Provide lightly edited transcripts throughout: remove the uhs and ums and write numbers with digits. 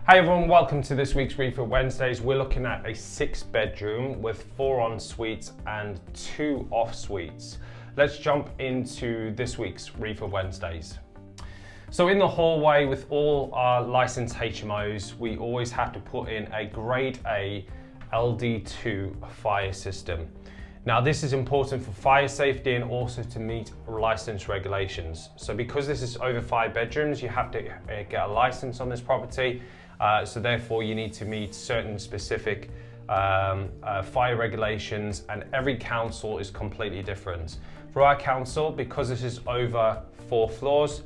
Hi everyone, welcome to this week's Refurb Wednesdays. We're looking at a 6-bedroom with 4 en-suites and 2 off-suites. Let's jump into this week's Refurb Wednesdays. So in the hallway with all our licensed HMOs, we always have to put in a Grade A LD2 fire system. Now this is important for fire safety and also to meet license regulations. So because this is over 5 bedrooms, you have to get a license on this property. So therefore you need to meet certain specific fire regulations, and every council is completely different. For our council, because this is over 4 floors,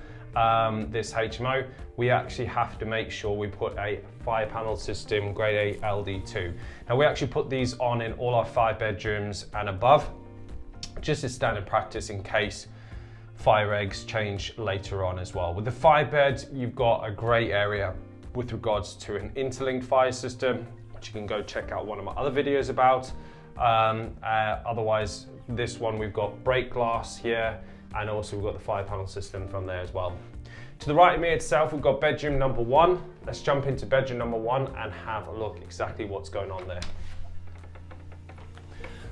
this HMO, we actually have to make sure we put a fire panel system Grade A LD2. Now we actually put these on in all our 5 bedrooms and above, just as standard practice in case fire regs change later on as well. With the 5 beds, you've got a grey area with regards to an interlinked fire system, which you can go check out one of my other videos about. Otherwise, this one we've got break glass here, and also we've got the fire panel system from there as well. To the right of me itself, we've got bedroom number 1. Let's jump into bedroom number 1 and have a look exactly what's going on there.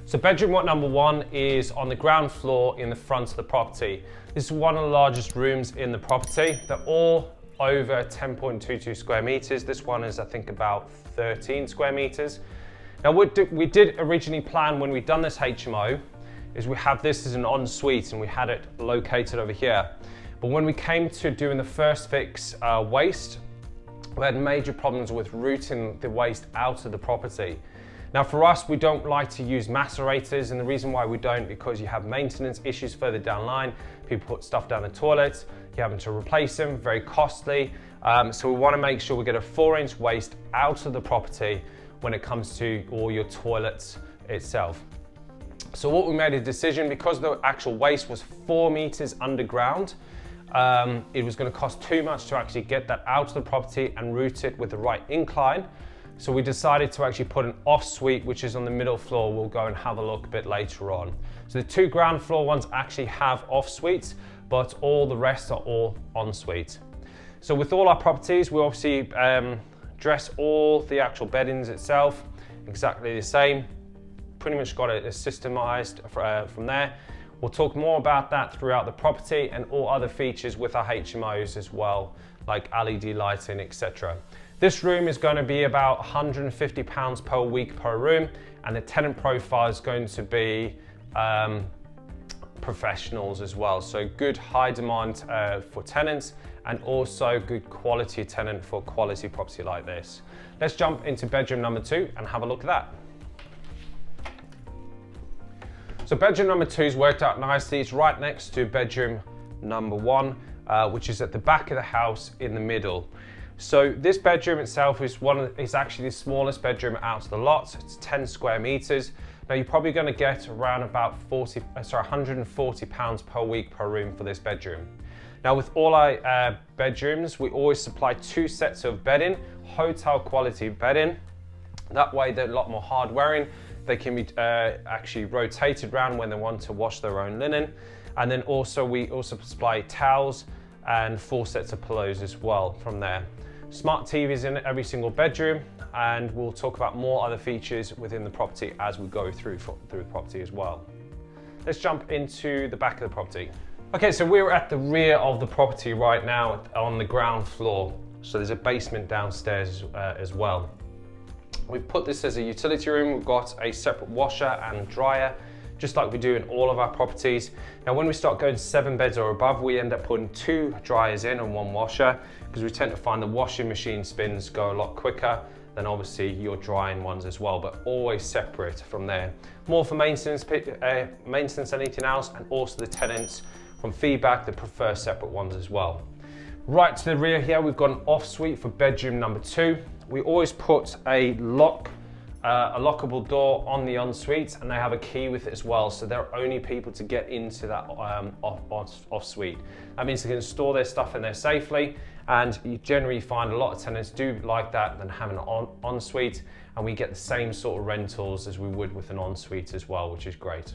So bedroom number 1 is on the ground floor in the front of the property. This is one of the largest rooms in the property. They're all over 10.22 square meters. This one is, I think, about 13 square meters. Now we did originally plan when we done this HMO is we have this as an ensuite and we had it located over here. But when we came to doing the first fix waste, we had major problems with routing the waste out of the property. Now for us, we don't like to use macerators, and the reason why we don't, because you have maintenance issues further down the line. People put stuff down the toilets, you're having to replace them, very costly. So we want to make sure we get a 4-inch waste out of the property when it comes to all your toilets itself. So what we made a decision, because the actual waste was 4 meters underground, it was going to cost too much to actually get that out of the property and route it with the right incline. So we decided to actually put an off-suite, which is on the middle floor. We'll go and have a look a bit later on. So the 2 ground floor ones actually have off-suites, but all the rest are all en-suite. So with all our properties, we obviously dress all the actual beddings itself exactly the same. Pretty much got it systemized from there. We'll talk more about that throughout the property and all other features with our HMOs as well, like LED lighting, etc. This room is going to be about £150 per week per room, and the tenant profile is going to be professionals as well. So good high demand for tenants, and also good quality tenant for quality property like this. Let's jump into bedroom number 2 and have a look at that. So bedroom number 2's worked out nicely. It's right next to bedroom number 1, which is at the back of the house in the middle. So this bedroom itself is actually the smallest bedroom out of the lot. So it's 10 square meters. Now you're probably going to get around about £140 per week per room for this bedroom. Now with all our bedrooms, we always supply 2 sets of bedding, hotel quality bedding. That way they're a lot more hard wearing. They can be actually rotated around when they want to wash their own linen. And then also we also supply towels and 4 sets of pillows as well from there. Smart TVs in every single bedroom, and we'll talk about more other features within the property as we go through the property as well. Let's jump into the back of the property. Okay, so we're at the rear of the property right now on the ground floor. So there's a basement downstairs as well. We've put this as a utility room. We've got a separate washer and dryer, just like we do in all of our properties. Now, when we start going 7 beds or above, we end up putting 2 dryers in and 1 washer, because we tend to find the washing machine spins go a lot quicker than obviously your drying ones as well, but always separate from there. More for maintenance than anything else, and also the tenants from feedback that prefer separate ones as well. Right to the rear here, we've got an off-suite for bedroom number 2. We always put a lockable door on the ensuite, and they have a key with it as well, so they're only people to get into that off-suite. That means they can store their stuff in there safely, and you generally find a lot of tenants do like that than having an ensuite, and we get the same sort of rentals as we would with an ensuite as well, which is great.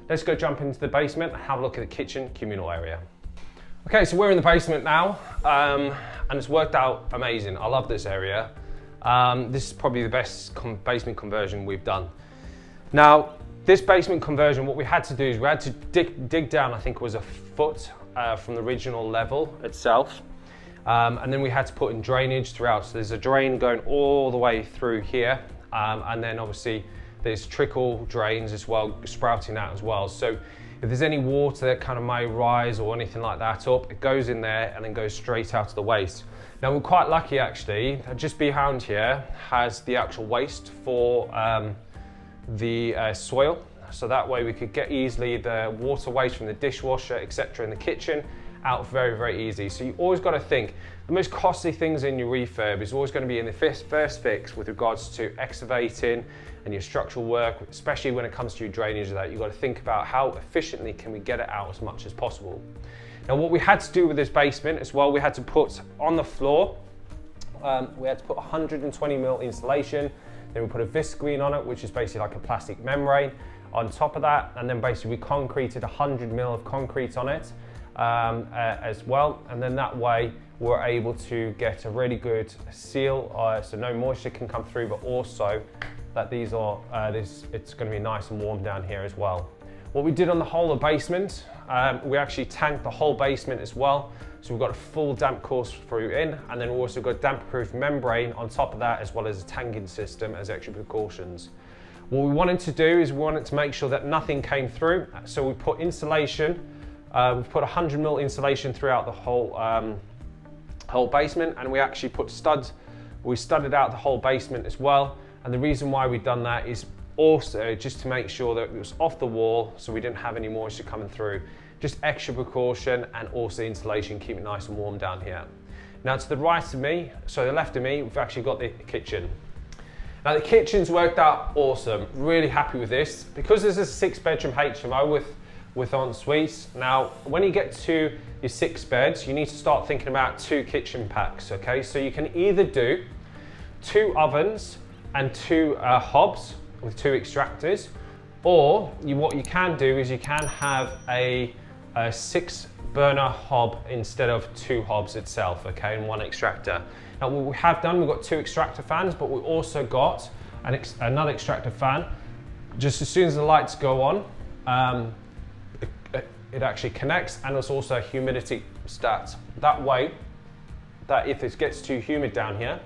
Let's go jump into the basement and have a look at the kitchen communal area. Okay, so we're in the basement now, and it's worked out amazing. I love this area. This is probably the best basement conversion we've done. Now, this basement conversion, what we had to do is we had to dig down, I think it was a foot from the original level itself. And then we had to put in drainage throughout. So there's a drain going all the way through here. And then obviously there's trickle drains as well, sprouting out as well. So if there's any water that kind of may rise or anything like that up, it goes in there and then goes straight out to the waste. Now we're quite lucky actually, that just behind here has the actual waste for the soil. So that way we could get easily the water waste from the dishwasher, etc. in the kitchen out very, very easy. So you always got to think, the most costly things in your refurb is always going to be in the first fix with regards to excavating and your structural work, especially when it comes to your drainage. That you've got to think about how efficiently can we get it out as much as possible. Now what we had to do with this basement as well, we had to put on the floor, we had to put 120mm insulation, then we put a viscreen on it, which is basically like a plastic membrane on top of that, and then basically we concreted 100mm of concrete on it as well, and then that way we're able to get a really good seal, so no moisture can come through, but also that these are it's going to be nice and warm down here as well. What we did on the whole of the basement, we actually tanked the whole basement as well, so we've got a full damp course through in, and then we also got damp-proof membrane on top of that, as well as a tanking system as extra precautions. What we wanted to do is we wanted to make sure that nothing came through, so we put insulation. We've put 100mm insulation throughout the whole basement, and we actually put studs. We studded out the whole basement as well, and the reason why we've done that is also just to make sure that it was off the wall, so we didn't have any moisture coming through. Just extra precaution, and also insulation, keep it nice and warm down here. Now to the right of me, so the left of me, we've actually got the kitchen. Now the kitchen's worked out awesome, really happy with this. Because this is a 6-bedroom HMO with en-suites. Now, when you get to your 6 beds, you need to start thinking about 2 kitchen packs, okay? So you can either do 2 ovens and 2 hobs with 2 extractors, or what you can do is you can have a 6-burner hob instead of 2 hobs itself, okay, and 1 extractor. Now what we have done, we've got 2 extractor fans, but we've also got another extractor fan. Just as soon as the lights go on, it actually connects, and it's also a humidity stat. That way, that if it gets too humid down here,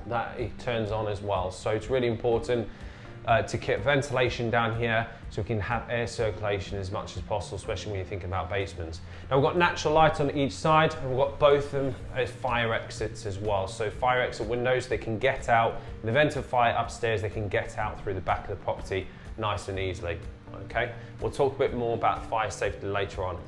that it turns on as well. So it's really important to keep ventilation down here so we can have air circulation as much as possible, especially when you think about basements. Now we've got natural light on each side, and we've got both of them as fire exits as well. So fire exit windows, they can get out. In the event of fire upstairs, they can get out through the back of the property nice and easily. Okay, we'll talk a bit more about fire safety later on.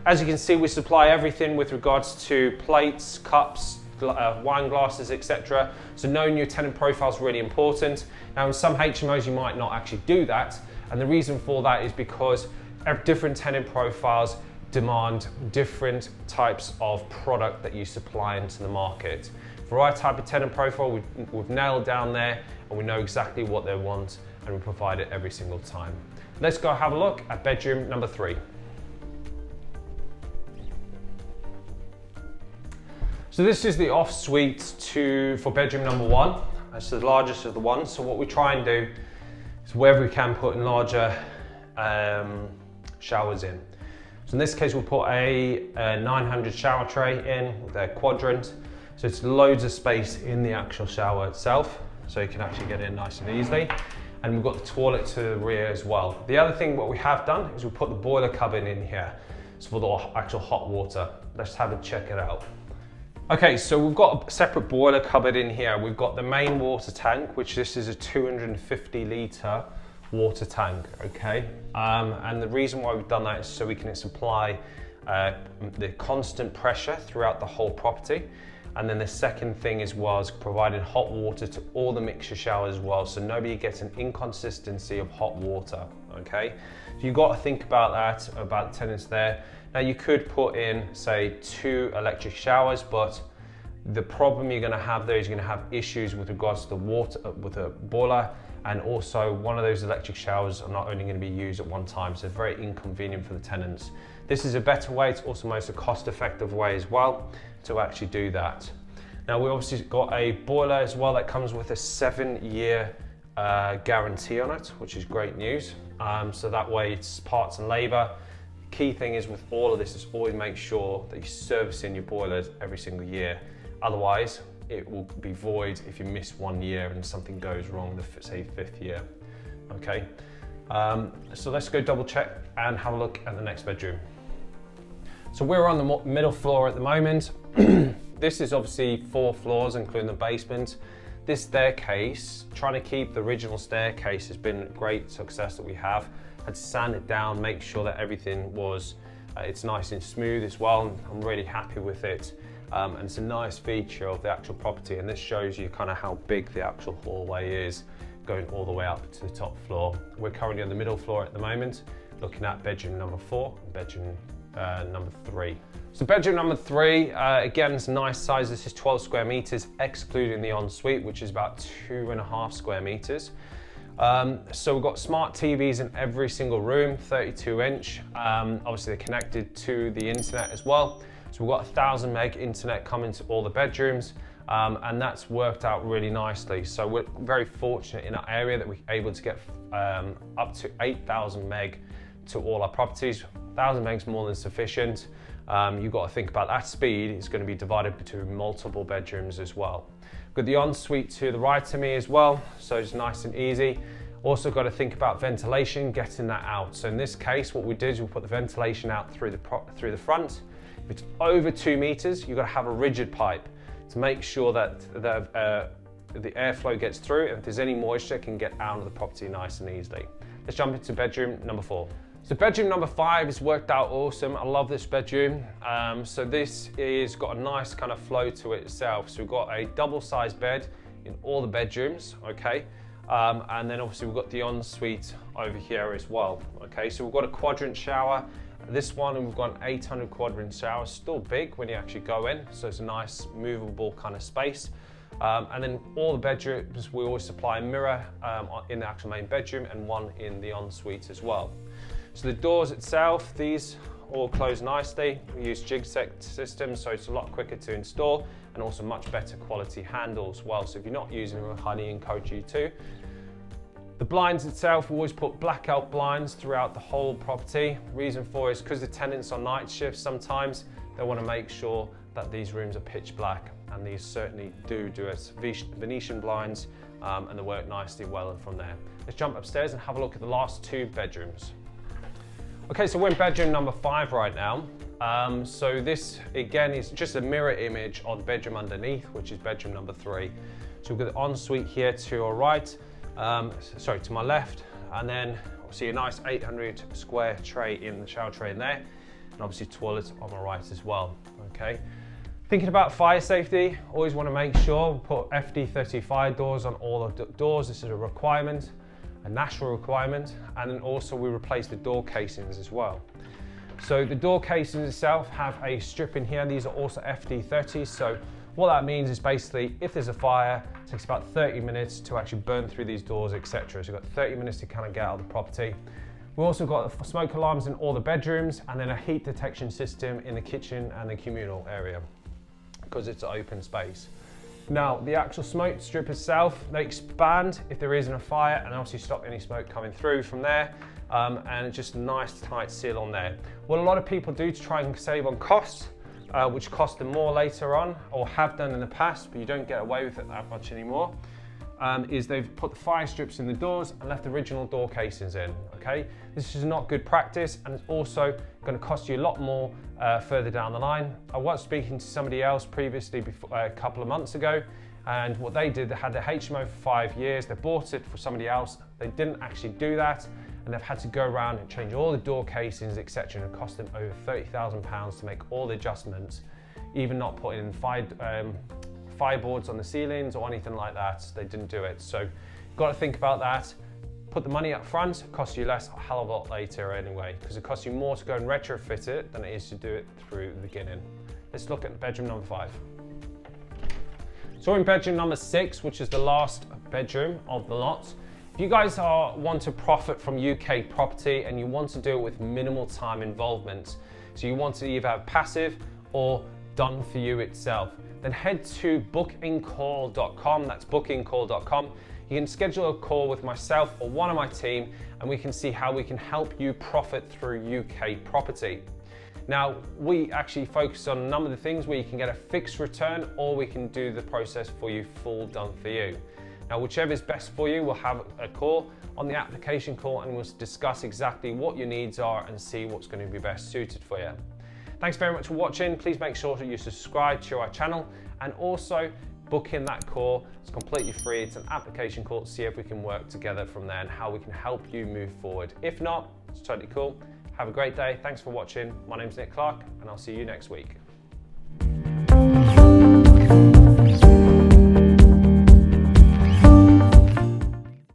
As you can see, we supply everything with regards to plates, cups, wine glasses, etc. So knowing your tenant profile is really important. Now in some HMOs you might not actually do that, and the reason for that is because different tenant profiles demand different types of product that you supply into the market. For our type of tenant profile, we've nailed down there, and we know exactly what they want, and we provide it every single time. Let's go have a look at bedroom number 3. So this is the off-suite for bedroom number 1. It's the largest of the ones. So what we try and do is wherever we can put in larger showers in. So in this case we'll put a 900 shower tray in with a quadrant. So it's loads of space in the actual shower itself, so you can actually get in nice and easily. And we've got the toilet to the rear as well. The other thing what we have done is we put the boiler cupboard in here. It's for the actual hot water. Let's have a check it out. Okay, so we've got a separate boiler cupboard in here. We've got the main water tank, which this is a 250 litre water tank, okay? And the reason why we've done that is so we can supply the constant pressure throughout the whole property. And then the second thing was providing hot water to all the mixture showers as well, so nobody gets an inconsistency of hot water, okay? So you've got to think about that, about the tenants there. Now you could put in, say, 2 electric showers, but the problem you're going to have there is you're going to have issues with regards to the water, with the boiler, and also one of those electric showers are not only going to be used at one time, so it's very inconvenient for the tenants. This is a better way, it's also most a cost-effective way as well to actually do that. Now we obviously got a boiler as well that comes with a 7-year guarantee on it, which is great news. So that way it's parts and labour. Key thing is with all of this is always make sure that you're servicing your boilers every single year. Otherwise, it will be void if you miss 1 year and something goes wrong, say 5th year. Okay, so let's go double check and have a look at the next bedroom. So we're on the middle floor at the moment. This is obviously 4 floors, including the basement. This staircase, trying to keep the original staircase, has been a great success that we have. Had to sand it down, make sure that everything was, it's nice and smooth as well. I'm really happy with it. And it's a nice feature of the actual property. And this shows you kind of how big the actual hallway is, going all the way up to the top floor. We're currently on the middle floor at the moment, looking at bedroom number 4, bedroom number 3. So bedroom number 3, again, it's a nice size. This is 12 square meters, excluding the ensuite, which is about 2.5 square meters. So we've got smart TVs in every single room, 32-inch. Obviously they're connected to the internet as well. So we've got 1,000 meg internet coming to all the bedrooms, and that's worked out really nicely. So we're very fortunate in our area that we're able to get up to 8,000 meg to all our properties. 1,000 meg's more than sufficient. You've got to think about that speed. It's going to be divided between multiple bedrooms as well. Got the ensuite to the right of me as well, so it's nice and easy. Also got to think about ventilation, getting that out. So in this case, what we did is we put the ventilation out through the front. If it's over 2 meters, you've got to have a rigid pipe to make sure that the airflow gets through, and if there's any moisture, it can get out of the property nice and easily. Let's jump into bedroom number 4. So bedroom number 5 has worked out awesome. I love this bedroom. So this is got a nice kind of flow to it itself. So we've got a double-sized bed in all the bedrooms, okay? And then obviously we've got the ensuite over here as well, okay? So we've got a quadrant shower. This one, and we've got an 800 quadrant shower. Still big when you actually go in, so it's a nice movable kind of space. And then all the bedrooms, we always supply a mirror in the actual main bedroom and one in the ensuite as well. So the doors itself, these all close nicely. We use jig set systems, so it's a lot quicker to install and also much better quality handle as well. So if you're not using them, I highly encourage you to. The blinds itself, we always put blackout blinds throughout the whole property. Reason for it is because the tenants on night shifts sometimes, they want to make sure that these rooms are pitch black, and these certainly do as Venetian blinds, and they work nicely well from there. Let's jump upstairs and have a look at the last 2 bedrooms. Okay, so we're in bedroom number 5 right now. So this, again, is just a mirror image of the bedroom underneath, which is bedroom number 3. So we've got the ensuite here to our right, to my left, and then obviously a nice 800 square tray in the shower tray in there, and obviously toilets on my right as well, okay? Thinking about fire safety, always want to make sure we put FD30 fire doors on all of the doors. This is a requirement, a national requirement, and then also we replace the door casings as well. So the door casings itself have a strip in here. These are also FD30, so what that means is basically if there's a fire, it takes about 30 minutes to actually burn through these doors, etc. So you've got 30 minutes to kind of get out of the property. We've also got smoke alarms in all the bedrooms, and then a heat detection system in the kitchen and the communal area, because it's an open space. Now, the actual smoke strip itself, they expand if there isn't a fire, and obviously stop any smoke coming through from there, and it's just a nice tight seal on there. What a lot of people do to try and save on costs, which cost them more later on, or have done in the past, but you don't get away with it that much anymore, is they've put the fire strips in the doors and left the original door casings in, okay? This is not good practice, and it's also going to cost you a lot more further down the line. I was speaking to somebody else previously a couple of months ago, and what they did, they had their HMO for 5 years, they bought it for somebody else, they didn't actually do that, and they've had to go around and change all the door casings, etc., and it cost them over £30,000 to make all the adjustments, even not putting in fireboards on the ceilings or anything like that. They didn't do it. So you've got to think about that. Put the money up front, it costs you less a hell of a lot later anyway, because it costs you more to go and retrofit it than it is to do it through the beginning. Let's look at bedroom number 5. So we're in bedroom number 6, which is the last bedroom of the lot. If you guys want to profit from UK property and you want to do it with minimal time involvement, So you want to either have passive or done for you itself. Then head to bookingcall.com, that's bookingcall.com. You can schedule a call with myself or one of my team, and we can see how we can help you profit through UK property. Now, we actually focus on a number of the things where you can get a fixed return, or we can do the process for you full done for you. Now, whichever is best for you, we'll have a call on the application call and we'll discuss exactly what your needs are and see what's going to be best suited for you. Thanks very much for watching. Please make sure that you subscribe to our channel and also book in that call. It's completely free. It's an application call to see if we can work together from there and how we can help you move forward. If not, it's totally cool. Have a great day. Thanks for watching. My name's Nic Clark and I'll see you next week.